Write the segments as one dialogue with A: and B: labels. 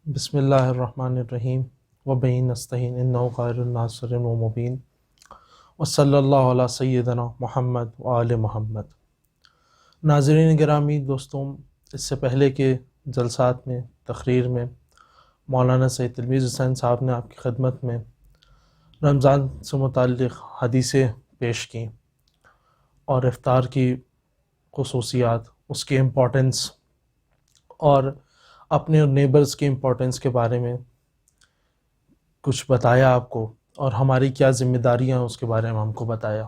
A: بسم اللہ الرحمن الرحیم وبہ نستعین انہ خیر الناصر و مبین وصلی اللہ علی سیدنا محمد وآل محمد۔ ناظرین گرامی، دوستوں، اس سے پہلے کے جلسات میں تقریر میں مولانا سید تلمیذ حسین صاحب نے آپ کی خدمت میں رمضان سے متعلق حدیثیں پیش کیں اور افطار کی خصوصیات، اس کی امپورٹنس اور اپنے اور نیبرز کی امپورٹنس کے بارے میں کچھ بتایا آپ کو، اور ہماری کیا ذمہ داریاں ہیں اس کے بارے میں ہم کو بتایا۔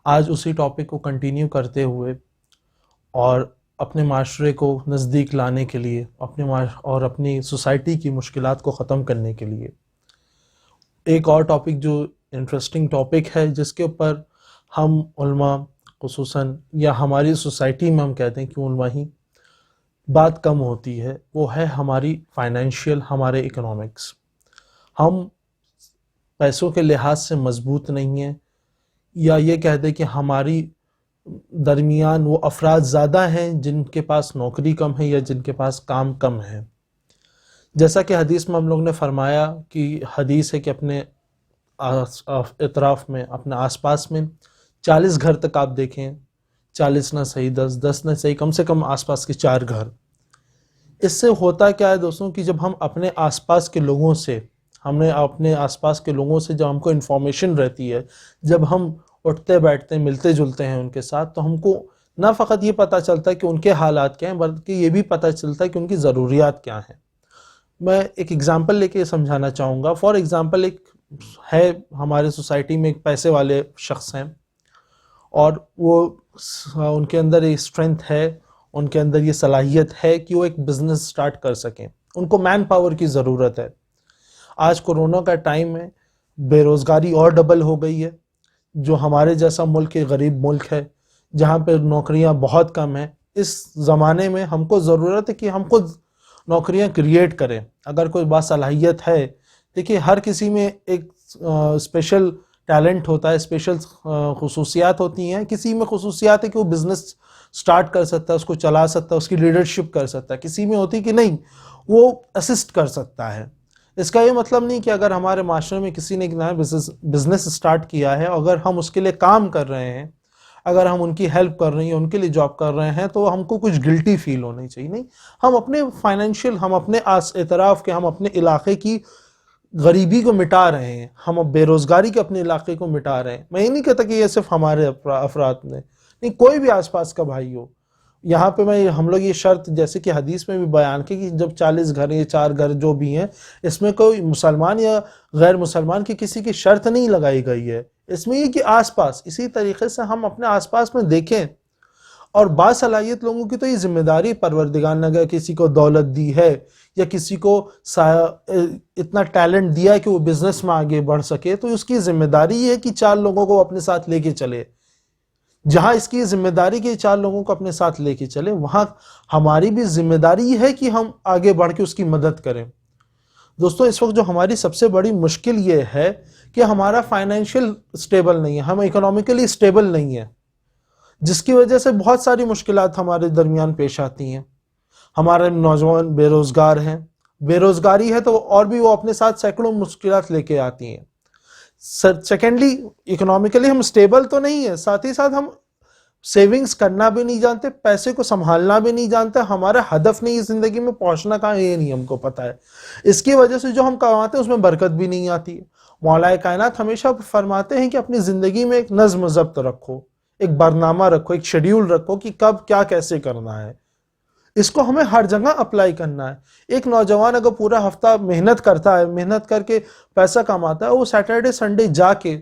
A: آج اسی ٹاپک کو کنٹینیو کرتے ہوئے اور اپنے معاشرے کو نزدیک لانے کے لیے، اپنی سوسائٹی کی مشکلات کو ختم کرنے کے لیے ایک اور ٹاپک جو انٹرسٹنگ ٹاپک ہے، جس کے اوپر ہم علماء خصوصاً یا ہماری سوسائٹی میں ہم کہتے ہیں کہ علماء ہی بات کم ہوتی ہے، وہ ہے ہماری فائنینشیل، ہمارے اکنامکس۔ ہم پیسوں کے لحاظ سے مضبوط نہیں ہیں، یا یہ کہہ دیں کہ ہماری درمیان وہ افراد زیادہ ہیں جن کے پاس نوکری کم ہے یا جن کے پاس کام کم ہے۔ جیسا کہ حدیث میں ہم لوگ نے فرمایا کہ حدیث ہے کہ اپنے اطراف میں، اپنے آس پاس میں 40 گھر تک آپ دیکھیں، 40 نہ صحیح 10 نہ صحیح، کم سے کم آس پاس کے 4 گھر۔ اس سے ہوتا کیا ہے دوستوں کہ جب ہم اپنے آس پاس کے لوگوں سے، جب ہم کو انفارمیشن رہتی ہے، جب ہم اٹھتے بیٹھتے ملتے جلتے ہیں ان کے ساتھ، تو ہم کو نہ فقط یہ پتہ چلتا ہے کہ ان کے حالات کیا ہیں، بلکہ یہ بھی پتہ چلتا ہے کہ ان کی ضروریات کیا ہیں۔ میں ایک ایگزامپل لے کے سمجھانا چاہوں گا۔ فار ایگزامپل، ایک ہے ہمارے سوسائٹی میں ایک پیسے والے شخص ہیں، اور ان کے اندر یہ اسٹرینتھ ہے، ان کے اندر یہ صلاحیت ہے کہ وہ ایک بزنس سٹارٹ کر سکیں۔ ان کو مین پاور کی ضرورت ہے۔ آج کورونا کا ٹائم ہے، بے روزگاری اور ڈبل ہو گئی ہے۔ جو ہمارے جیسا ملک ایک غریب ملک ہے، جہاں پہ نوکریاں بہت کم ہیں، اس زمانے میں ہم کو ضرورت ہے کہ ہم خود نوکریاں کریٹ کریں۔ اگر کوئی باصلاحیت ہے، دیکھیے ہر کسی میں ایک اسپیشل ٹیلنٹ ہوتا ہے، اسپیشل خصوصیات ہوتی ہیں۔ کسی میں خصوصیات ہے کہ وہ بزنس سٹارٹ کر سکتا ہے، اس کو چلا سکتا ہے، اس کی لیڈرشپ کر سکتا ہے۔ کسی میں ہوتی کہ نہیں، وہ اسسٹ کر سکتا ہے۔ اس کا یہ مطلب نہیں کہ اگر ہمارے معاشرے میں کسی نے ایک نیا بزنس سٹارٹ کیا ہے، اگر ہم اس کے لیے کام کر رہے ہیں، اگر ہم ان کی ہیلپ کر رہے ہیں، ان کے لیے جاب کر رہے ہیں، تو ہم کو کچھ گلٹی فیل ہونی چاہیے۔ نہیں، ہم اپنے فائنینشیل، ہم اپنے اعتراف کے، ہم اپنے علاقے کی غریبی کو مٹا رہے ہیں، ہم بے روزگاری کے اپنے علاقے کو مٹا رہے ہیں۔ میں یہ نہیں کہتا کہ یہ صرف ہمارے افراد نے، نہیں، کوئی بھی آس پاس کا بھائی ہو۔ یہاں پہ ہم لوگ یہ شرط، جیسے کہ حدیث میں بھی بیان کی، کہ جب 40 گھر یا 4 گھر جو بھی ہیں، اس میں کوئی مسلمان یا غیر مسلمان کی کسی کی شرط نہیں لگائی گئی ہے۔ اس میں یہ کہ آس پاس، اسی طریقے سے ہم اپنے آس پاس میں دیکھیں، اور باصلاحیت لوگوں کی تو یہ ذمہ داری پروردگار نے اگر کسی کو دولت دی ہے یا کسی کو اتنا ٹیلنٹ دیا ہے کہ وہ بزنس میں آگے بڑھ سکے، تو اس کی ذمہ داری یہ ہے کہ 4 لوگوں کو اپنے ساتھ لے کے چلے۔ جہاں اس کی ذمہ داری کہ 4 لوگوں کو اپنے ساتھ لے کے چلے، وہاں ہماری بھی ذمہ داری یہ ہے کہ ہم آگے بڑھ کے اس کی مدد کریں۔ دوستوں، اس وقت جو ہماری سب سے بڑی مشکل یہ ہے کہ ہمارا فائنینشیل سٹیبل نہیں ہے، ہم اکنامیکلی سٹیبل نہیں ہیں، جس کی وجہ سے بہت ساری مشکلات ہمارے درمیان پیش آتی ہیں۔ ہمارے نوجوان بے روزگار ہیں، بے روزگاری ہے تو اور بھی وہ اپنے ساتھ سینکڑوں مشکلات لے کے آتی ہیں۔ سیکنڈلی، اکنامیکلی ہم سٹیبل تو نہیں ہیں، ساتھ ہی ساتھ ہم سیونگز کرنا بھی نہیں جانتے، پیسے کو سنبھالنا بھی نہیں جانتے، ہمارا ہدف نہیں ہے زندگی میں پہنچنا کہاں، یہ نہیں ہم کو پتہ ہے۔ اس کی وجہ سے جو ہم کماتے ہیں اس میں برکت بھی نہیں آتی ہے۔ مولا کائنات ہمیشہ فرماتے ہیں کہ اپنی زندگی میں ایک نظم و ضبط رکھو، ایک برنامہ رکھو، ایک شیڈیول رکھو کہ کب کیا کیسے کرنا ہے۔ اس کو ہمیں ہر جگہ اپلائی کرنا ہے۔ ایک نوجوان اگر پورا ہفتہ محنت کرتا ہے، محنت کر کے پیسہ کماتا ہے، وہ سیٹرڈے سنڈے جا کے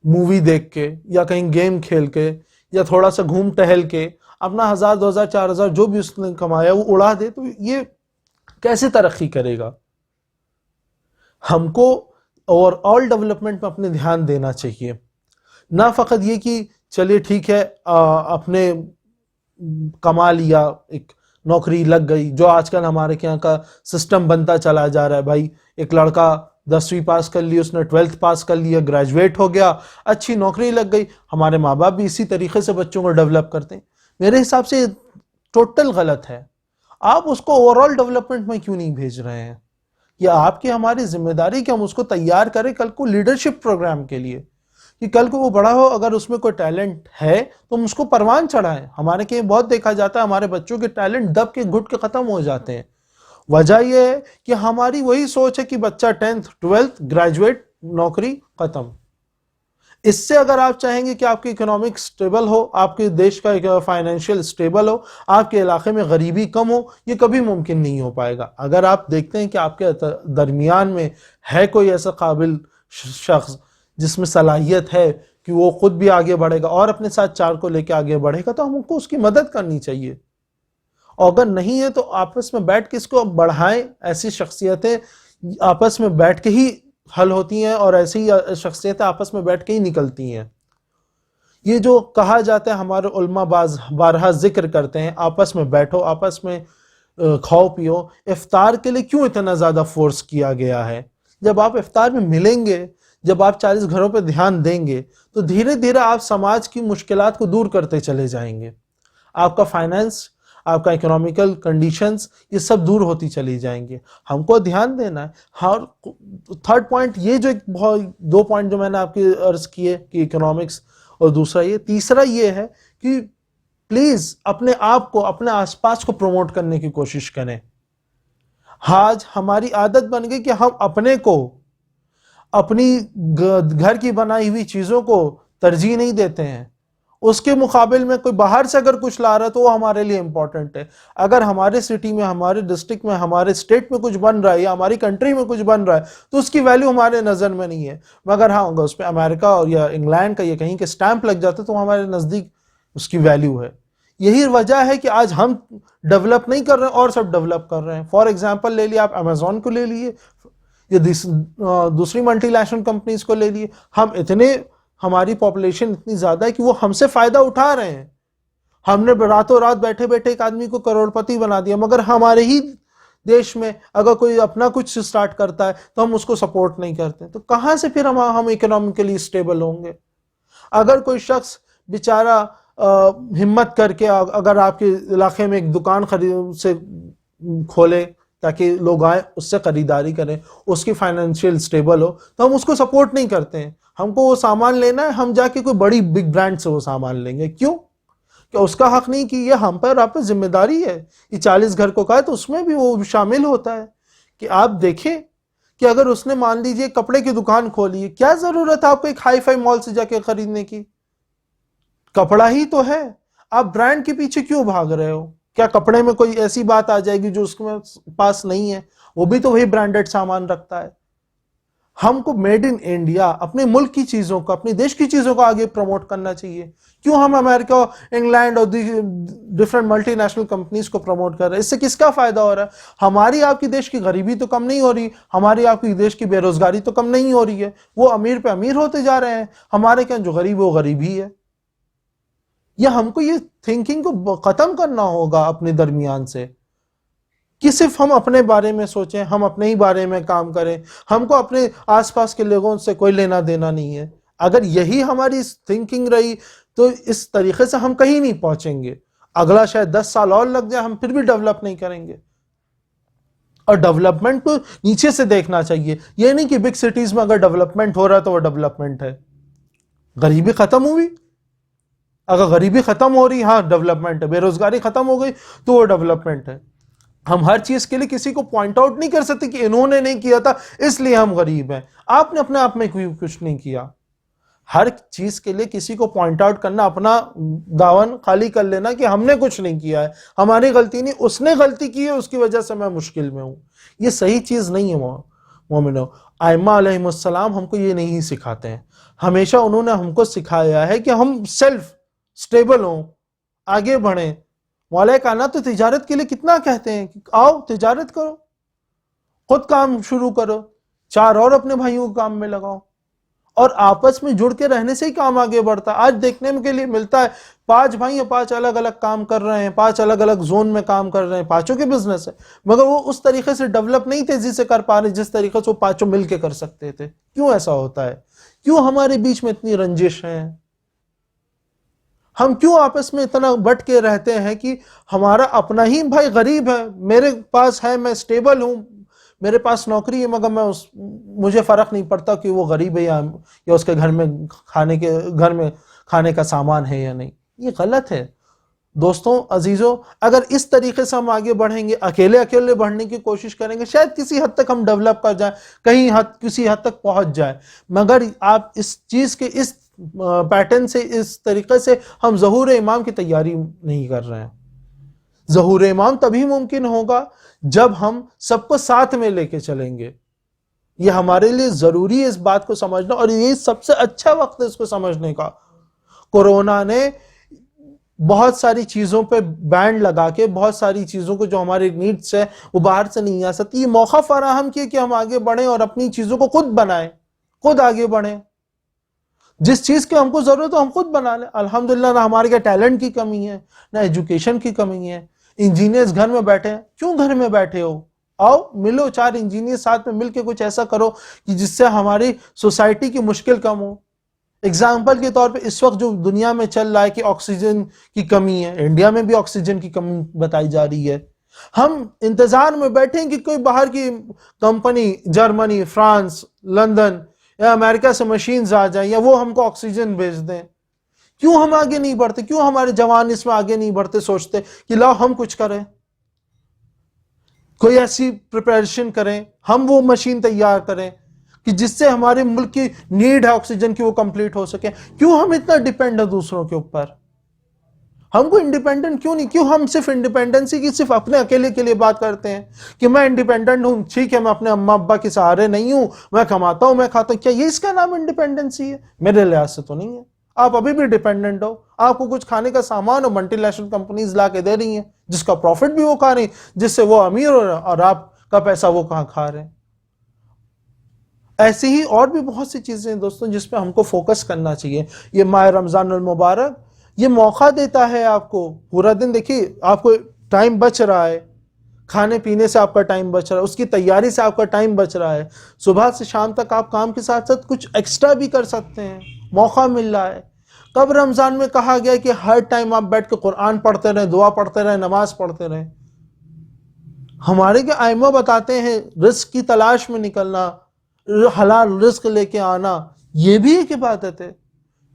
A: مووی دیکھ کے یا کہیں گیم کھیل کے یا تھوڑا سا گھوم ٹہل کے اپنا 1000 2000 4000 جو بھی اس نے کمایا وہ اڑا دے، تو یہ کیسے ترقی کرے گا؟ ہم کو اوور آل ڈیولپمنٹ میں اپنے دھیان دینا چاہیے، نہ فقط یہ کہ چلیے ٹھیک ہے اپنے کما لیا، ایک نوکری لگ گئی، جو آج کل ہمارے یہاں کا سسٹم بنتا چلا جا رہا ہے۔ بھائی، ایک لڑکا 10ویں پاس کر لی، اس نے 12th پاس کر لیا، گریجویٹ ہو گیا، اچھی نوکری لگ گئی۔ ہمارے ماں باپ بھی اسی طریقے سے بچوں کو ڈیولپ کرتے ہیں۔ میرے حساب سے یہ ٹوٹل غلط ہے۔ آپ اس کو اوور آل ڈیولپمنٹ میں کیوں نہیں بھیج رہے ہیں؟ یہ آپ کی ہماری ذمہ داری کہ ہم اس کو تیار کریں کل کو لیڈرشپ پروگرام کے لیے، کہ کل کو وہ بڑا ہو، اگر اس میں کوئی ٹیلنٹ ہے تو ہم اس کو پروان چڑھائیں. ہمارے کہیں بہت دیکھا جاتا ہے ہمارے بچوں کے ٹیلنٹ دب کے گھٹ کے ختم ہو جاتے ہیں. وجہ یہ ہے کہ ہماری وہی سوچ ہے کہ بچہ 10th 12th گریجویٹ، نوکری، ختم. اس سے اگر آپ چاہیں گے کہ آپ کی اکنامک سٹیبل ہو، آپ کے دیش کا فائنینشیل سٹیبل ہو، آپ کے علاقے میں غریبی کم ہو، یہ کبھی ممکن نہیں ہو پائے گا. اگر آپ دیکھتے ہیں کہ آپ کے درمیان میں ہے کوئی ایسا قابل شخص جس میں صلاحیت ہے کہ وہ خود بھی آگے بڑھے گا اور اپنے ساتھ 4 کو لے کے آگے بڑھے گا، تو ہم کو اس کی مدد کرنی چاہیے. اور اگر نہیں ہے تو آپس میں بیٹھ کے اس کو بڑھائیں. ایسی شخصیتیں آپس میں بیٹھ کے ہی حل ہوتی ہیں اور ایسی شخصیتیں آپس میں بیٹھ کے ہی نکلتی ہیں. یہ جو کہا جاتا ہے، ہمارے علماء بارہا ذکر کرتے ہیں، آپس میں بیٹھو، آپس میں کھاؤ پیو. افطار کے لیے کیوں اتنا زیادہ فورس کیا گیا ہے؟ جب آپ افطار میں ملیں گے، جب آپ 40 گھروں پہ دھیان دیں گے تو دھیرے دھیرے آپ سماج کی مشکلات کو دور کرتے چلے جائیں گے. آپ کا فائنانس، آپ کا اکنامیکل کنڈیشنز، یہ سب دور ہوتی چلی جائیں گے. ہم کو دھیان دینا ہے. ہر تھرڈ پوائنٹ یہ جو بہت 2 پوائنٹ جو میں نے آپ کی عرض کیے کہ اکنامکس، اور دوسرا یہ، تیسرا یہ ہے کہ پلیز اپنے آپ کو، اپنے آس پاس کو پروموٹ کرنے کی کوشش کریں. آج ہماری عادت بن گئی کہ ہم اپنے کو، اپنی گھر کی بنائی ہوئی چیزوں کو ترجیح نہیں دیتے ہیں. اس کے مقابل میں کوئی باہر سے اگر کچھ لا رہا ہے تو وہ ہمارے لیے امپورٹنٹ ہے. اگر ہمارے سٹی میں، ہمارے ڈسٹرکٹ میں، ہمارے اسٹیٹ میں کچھ بن رہا ہے یا ہماری کنٹری میں کچھ بن رہا ہے تو اس کی ویلیو ہمارے نظر میں نہیں ہے. مگر ہاں، اگر اس پہ امریکہ اور یا انگلینڈ کا یا کہیں کے سٹیمپ لگ جاتا تو ہمارے نزدیک اس کی ویلیو ہے. یہی وجہ ہے کہ آج ہم ڈیولپ نہیں کر رہے ہیں اور سب ڈیولپ کر رہے ہیں. فار ایگزامپل لے لیے آپ امیزون کو لے لیے یا دوسری ملٹی نیشنل کمپنیز کو لے لیے. ہماری پاپولیشن اتنی زیادہ ہے کہ وہ ہم سے فائدہ اٹھا رہے ہیں. ہم نے راتوں رات بیٹھے بیٹھے ایک آدمی کو کروڑپتی بنا دیا، مگر ہمارے ہی دیش میں اگر کوئی اپنا کچھ سٹارٹ کرتا ہے تو ہم اس کو سپورٹ نہیں کرتے. تو کہاں سے پھر ہم اکنامکلی سٹیبل ہوں گے؟ اگر کوئی شخص بیچارہ ہمت کر کے اگر آپ کے علاقے میں ایک دکان سے کھولے تاکہ لوگ آئیں اس سے خریداری کریں، اس کی فائنینشیل سٹیبل ہو، تو ہم اس کو سپورٹ نہیں کرتے ہیں. ہم کو وہ سامان لینا ہے، ہم جا کے کوئی بڑی بگ برانڈ سے وہ سامان لیں گے. کیوں؟ کہ اس کا حق نہیں کہ یہ ہم پر، آپ پر ذمہ داری ہے. یہ 40 گھر کو کہا ہے تو اس میں بھی وہ شامل ہوتا ہے کہ آپ دیکھیں کہ اگر اس نے مان لیجئے کپڑے کی دکان کھولی ہے، کیا ضرورت ہے آپ کو ایک ہائی فائی مال سے جا کے خریدنے کی؟ کپڑا ہی تو ہے. آپ برانڈ کے پیچھے کیوں بھاگ رہے ہو؟ کیا کپڑے میں کوئی ایسی بات آ جائے گی جو اس کے پاس نہیں ہے؟ وہ بھی تو وہی برانڈڈ سامان رکھتا ہے. ہم کو میڈ ان انڈیا، اپنے ملک کی چیزوں کو، اپنے دیش کی چیزوں کو آگے پروموٹ کرنا چاہیے. کیوں ہم امریکہ، انگلینڈ اور ڈیفرنٹ ملٹی نیشنل کمپنیز کو پروموٹ کر رہے ہیں؟ اس سے کس کا فائدہ ہو رہا ہے؟ ہماری آپ کی دیش کی غریبی تو کم نہیں ہو رہی، ہماری آپ کی دیش کی بے روزگاری تو کم نہیں ہو رہی ہے. وہ امیر پہ امیر ہوتے جا رہے ہیں، ہمارے کیا جو غریب وہ غریب ہی ہے. یا ہم کو یہ تھنکنگ کو ختم کرنا ہوگا اپنے درمیان سے کہ صرف ہم اپنے بارے میں سوچیں، ہم اپنے ہی بارے میں کام کریں. ہم کو اپنے آس پاس کے لوگوں سے کوئی لینا دینا نہیں ہے. اگر یہی ہماری تھنکنگ رہی تو اس طریقے سے ہم کہیں نہیں پہنچیں گے. اگلا شاید 10 سال اور لگ جائے، ہم پھر بھی ڈیولپ نہیں کریں گے. اور ڈیولپمنٹ کو نیچے سے دیکھنا چاہیے. یہ نہیں کہ بگ سٹیز میں اگر ڈیولپمنٹ ہو رہا ہے تو وہ ڈیولپمنٹ ہے. غریبی ختم ہوئی، اگر غریبی ختم ہو رہی، ہاں ڈیولپمنٹ ہے. بے روزگاری ختم ہو گئی تو وہ ڈیولپمنٹ ہے. ہم ہر چیز کے لیے کسی کو پوائنٹ آؤٹ نہیں کر سکتے کہ انہوں نے نہیں کیا تھا اس لیے ہم غریب ہیں. آپ نے اپنے آپ میں کچھ نہیں کیا. ہر چیز کے لیے کسی کو پوائنٹ آؤٹ کرنا، اپنا داون خالی کر لینا کہ ہم نے کچھ نہیں کیا ہے، ہماری غلطی نہیں، اس نے غلطی کی ہے، اس کی وجہ سے میں مشکل میں ہوں، یہ صحیح چیز نہیں ہے. مومنو، ائمہ علیہ السلام ہم کو یہ نہیں سکھاتے ہیں. ہمیشہ انہوں نے ہم کو سکھایا ہے کہ ہم سیلف سٹیبل ہوں، آگے بڑھیں. مولا کائنات تو تجارت کے لیے کتنا کہتے ہیں کہ آؤ تجارت کرو، خود کام شروع کرو، 4 اور اپنے بھائیوں کو کام میں لگاؤ، اور آپس میں جڑ کے رہنے سے ہی کام آگے بڑھتا ہے. آج دیکھنے کے لیے ملتا ہے 5 بھائی ہیں، 5 الگ الگ کام کر رہے ہیں، 5 الگ الگ زون میں کام کر رہے ہیں، 5 کے بزنس ہے، مگر وہ اس طریقے سے ڈیولپ نہیں تیزی سے کر پا رہے جس طریقے سے وہ 5 مل کے کر سکتے تھے. کیوں ایسا ہوتا ہے؟ کیوں ہمارے بیچ میں اتنی رنجش ہیں؟ ہم کیوں آپس میں اتنا بٹ کے رہتے ہیں کہ ہمارا اپنا ہی بھائی غریب ہے، میرے پاس ہے، میں سٹیبل ہوں، میرے پاس نوکری ہے، مگر مجھے فرق نہیں پڑتا کہ وہ غریب ہے یا اس کے گھر میں کھانے کا سامان ہے یا نہیں. یہ غلط ہے. دوستوں عزیزوں، اگر اس طریقے سے ہم آگے بڑھیں گے، اکیلے بڑھنے کی کوشش کریں گے، شاید کسی حد تک ہم ڈیولپ کر جائیں، کسی حد تک پہنچ جائے، مگر آپ اس چیز کے اس پیٹرن سے، اس طریقے سے ہم ظہور امام کی تیاری نہیں کر رہے ہیں. ظہور امام تبھی ممکن ہوگا جب ہم سب کو ساتھ میں لے کے چلیں گے. یہ ہمارے لیے ضروری ہے اس بات کو سمجھنا، اور یہ سب سے اچھا وقت ہے اس کو سمجھنے کا. کورونا نے بہت ساری چیزوں پہ بینڈ لگا کے، بہت ساری چیزوں کو جو ہماری نیڈس ہے وہ باہر سے نہیں آ سکتی، یہ موقع فراہم کیا کہ ہم آگے بڑھیں اور اپنی چیزوں کو خود بنائیں، خود آگے بڑھیں. جس چیز کی ہم کو ضرورت ہو ہم خود بنا لیں. الحمدللہ نہ ہمارے کے ٹیلنٹ کی کمی ہے، نہ ایجوکیشن کی کمی ہے. انجینئرز گھر میں بیٹھے ہیں، کیوں گھر میں بیٹھے ہو؟ آؤ ملو، 4 انجینئر ساتھ میں مل کے کچھ ایسا کرو کہ جس سے ہماری سوسائٹی کی مشکل کم ہو. اگزامپل کے طور پہ اس وقت جو دنیا میں چل رہا ہے کہ آکسیجن کی کمی ہے، انڈیا میں بھی آکسیجن کی کمی بتائی جا رہی ہے. ہم انتظار میں بیٹھے ہیں کہ کوئی باہر کی کمپنی، جرمنی، فرانس، لندن یا امریکہ سے مشینز آ جائیں یا وہ ہم کو آکسیجن بھیج دیں. کیوں ہم آگے نہیں بڑھتے؟ کیوں ہمارے جوان اس میں آگے نہیں بڑھتے؟ سوچتے کہ لاؤ ہم کچھ کریں، کوئی ایسی پریپریشن کریں، ہم وہ مشین تیار کریں کہ جس سے ہمارے ملک کی نیڈ ہے آکسیجن کی وہ کمپلیٹ ہو سکے. کیوں ہم اتنا ڈیپینڈ ہیں دوسروں کے اوپر؟ ہم کو انڈیپینڈنٹ کیوں نہیں؟ کیوں ہم صرف انڈیپینڈنسی کی صرف اپنے اکیلے کے لیے بات کرتے ہیں کہ میں انڈیپینڈنٹ ہوں، ٹھیک ہے، میں اپنے اماں ابا کے سہارے نہیں ہوں، میں کماتا ہوں، میں کھاتا ہوں. کیا یہ اس کا نام انڈیپینڈنسی ہے؟ میرے لحاظ سے تو نہیں ہے. آپ ابھی بھی ڈیپینڈنٹ ہو. آپ کو کچھ کھانے کا سامان ہو، ملٹی نیشنل کمپنیز لا کے دے رہی ہیں، جس کا پروفٹ بھی وہ کھا رہی ہیں، جس سے وہ امیر ہو رہے ہیں اور آپ کا پیسہ وہ کہاں کھا رہے ہیں. ایسی ہی اور بھی بہت سی چیزیں ہیں دوستوں جس پہ ہم کو فوکس کرنا چاہیے. یہ ماہ رمضان المبارک یہ موقع دیتا ہے آپ کو. پورا دن دیکھیے آپ کو ٹائم بچ رہا ہے، کھانے پینے سے آپ کا ٹائم بچ رہا ہے، اس کی تیاری سے آپ کا ٹائم بچ رہا ہے. صبح سے شام تک آپ کام کے ساتھ ساتھ کچھ ایکسٹرا بھی کر سکتے ہیں، موقع مل رہا ہے. کب رمضان میں کہا گیا کہ ہر ٹائم آپ بیٹھ کے قرآن پڑھتے رہیں، دعا پڑھتے رہیں، نماز پڑھتے رہیں؟ ہمارے کے ائمہ بتاتے ہیں رزق کی تلاش میں نکلنا، حلال رزق لے کے آنا، یہ بھی ایک عبادت ہے.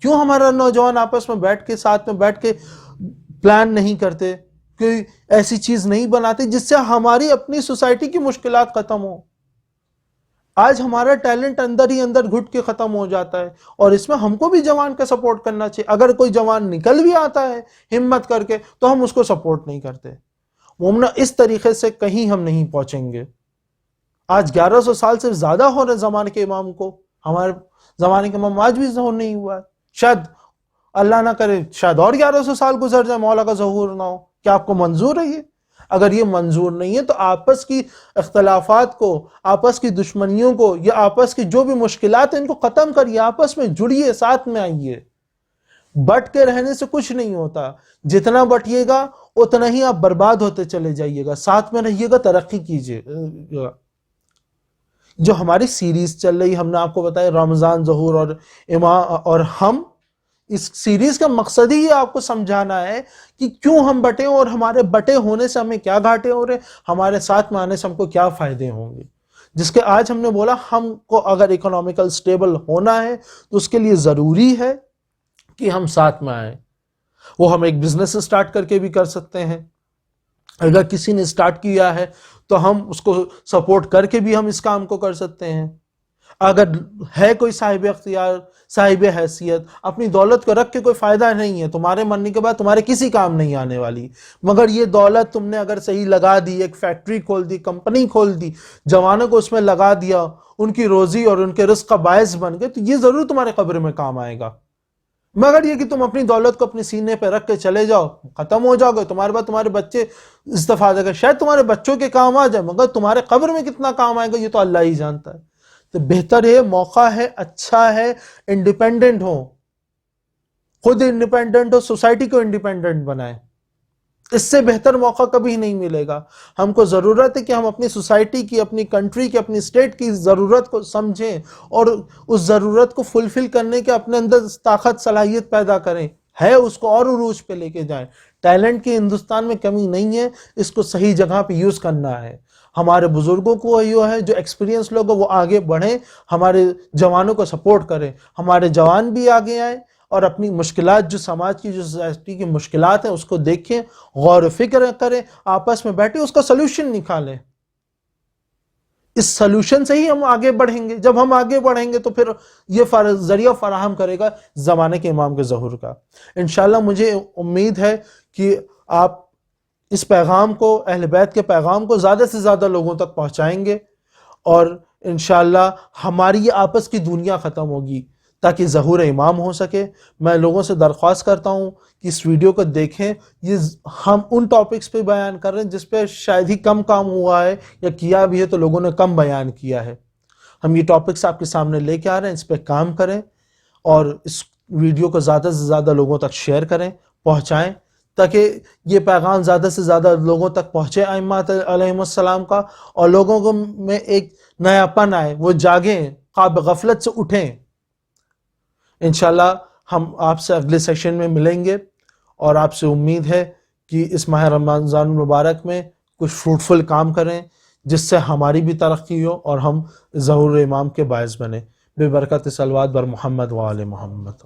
A: کیوں ہمارا نوجوان آپس میں بیٹھ کے، ساتھ میں بیٹھ کے پلان نہیں کرتے، کوئی ایسی چیز نہیں بناتے جس سے ہماری اپنی سوسائٹی کی مشکلات ختم ہو؟ آج ہمارا ٹیلنٹ اندر ہی اندر گھٹ کے ختم ہو جاتا ہے، اور اس میں ہم کو بھی جوان کا سپورٹ کرنا چاہیے. اگر کوئی جوان نکل بھی آتا ہے ہمت کر کے تو ہم اس کو سپورٹ نہیں کرتے. مومنہ اس طریقے سے کہیں ہم نہیں پہنچیں گے. آج 1100 سال سے زیادہ ہو رہے زمانے کے امام کو، ہمارے زمانے کے امام آج بھی ظہور نہیں ہوا ہے. شاید اللہ نہ کرے شاید اور 1100 سال گزر جائے مولا کا ظہور نہ ہو. کیا آپ کو منظور ہے یہ؟ اگر یہ منظور نہیں ہے تو آپس کی اختلافات کو، آپس کی دشمنیوں کو، یا آپس کی جو بھی مشکلات ہیں ان کو ختم کریے، آپس میں جڑیے، ساتھ میں آئیے. بٹ کے رہنے سے کچھ نہیں ہوتا. جتنا بٹیے گا اتنا ہی آپ برباد ہوتے چلے جائیے گا. ساتھ میں رہیے گا، ترقی کیجیے گا. جو ہماری سیریز چل رہی، ہم نے آپ کو بتایا رمضان، ظہور اور امام، اور ہم اس سیریز کا مقصد ہی یہ آپ کو سمجھانا ہے کہ کیوں ہم بٹے اور ہمارے بٹے ہونے سے ہمیں کیا گھاٹے ہو رہے، ہمارے ساتھ میں آنے سے ہم کو کیا فائدے ہوں گے. جس کے آج ہم نے بولا ہم کو اگر اکنامیکل سٹیبل ہونا ہے تو اس کے لیے ضروری ہے کہ ہم ساتھ میں آئیں. وہ ہم ایک بزنس سٹارٹ کر کے بھی کر سکتے ہیں. اگر کسی نے سٹارٹ کیا ہے تو ہم اس کو سپورٹ کر کے بھی ہم اس کام کو کر سکتے ہیں. اگر ہے کوئی صاحب اختیار، صاحب حیثیت، اپنی دولت کو رکھ کے کوئی فائدہ نہیں ہے، تمہارے مرنے کے بعد تمہارے کسی کام نہیں آنے والی، مگر یہ دولت تم نے اگر صحیح لگا دی، ایک فیکٹری کھول دی، کمپنی کھول دی، جوانوں کو اس میں لگا دیا، ان کی روزی اور ان کے رزق کا باعث بن گئے، تو یہ ضرور تمہارے قبر میں کام آئے گا. مگر یہ کہ تم اپنی دولت کو اپنے سینے پہ رکھ کے چلے جاؤ، ختم ہو جاؤ گے، تمہارے بعد تمہارے بچے استفادہ کریں، شاید تمہارے بچوں کے کام آ جائے، مگر تمہارے قبر میں کتنا کام آئے گا یہ تو اللہ ہی جانتا ہے. تو بہتر ہے، موقع ہے، اچھا ہے، انڈیپینڈنٹ ہو، خود انڈیپینڈنٹ ہو، سوسائٹی کو انڈیپینڈنٹ بنائیں. اس سے بہتر موقع کبھی نہیں ملے گا. ہم کو ضرورت ہے کہ ہم اپنی سوسائٹی کی، اپنی کنٹری کی، اپنی اسٹیٹ کی ضرورت کو سمجھیں اور اس ضرورت کو فلفل کرنے کے اپنے اندر طاقت، صلاحیت پیدا کریں. ہے اس کو اور عروج پہ لے کے جائیں. ٹیلنٹ کی ہندوستان میں کمی نہیں ہے, اس کو صحیح جگہ پہ یوز کرنا ہے. ہمارے بزرگوں کو یہ ہے, جو ایکسپیرینس لوگ وہ آگے بڑھیں, ہمارے جوانوں کو سپورٹ کریں, ہمارے جوان بھی آگے آئیں اور اپنی مشکلات, جو سماج کی, جو سوسائٹی کی مشکلات ہیں اس کو دیکھیں, غور و فکر کریں, آپس میں بیٹھیں, اس کا سلوشن نکالیں. اس سلوشن سے ہی ہم آگے بڑھیں گے. جب ہم آگے بڑھیں گے تو پھر یہ ذریعہ فراہم کرے گا زمانے کے امام کے ظہور کا. انشاءاللہ مجھے امید ہے کہ آپ اس پیغام کو, اہل بیت کے پیغام کو زیادہ سے زیادہ لوگوں تک پہنچائیں گے, اور انشاءاللہ ہماری یہ آپس کی دنیا ختم ہوگی تاکہ ظہور امام ہو سکے. میں لوگوں سے درخواست کرتا ہوں کہ اس ویڈیو کو دیکھیں. یہ ہم ان ٹاپکس پہ بیان کر رہے ہیں جس پہ شاید ہی کم کام ہوا ہے, یا کیا بھی ہے تو لوگوں نے کم بیان کیا ہے. ہم یہ ٹاپکس آپ کے سامنے لے کے آ رہے ہیں, اس پہ کام کریں اور اس ویڈیو کو زیادہ سے زیادہ لوگوں تک شیئر کریں, پہنچائیں, تاکہ یہ پیغام زیادہ سے زیادہ لوگوں تک پہنچے ائمہ علیہم السلام کا, اور لوگوں کو میں ایک نیا پن آئے, وہ جاگیں, خواب غفلت سے اٹھیں. انشاءاللہ ہم آپ سے اگلے سیشن میں ملیں گے, اور آپ سے امید ہے کہ اس ماہ رمضان المبارک میں کچھ فروٹفل کام کریں جس سے ہماری بھی ترقی ہو اور ہم ظہور امام کے باعث بنیں. بے برکت صلوات بر محمد و آل محمد.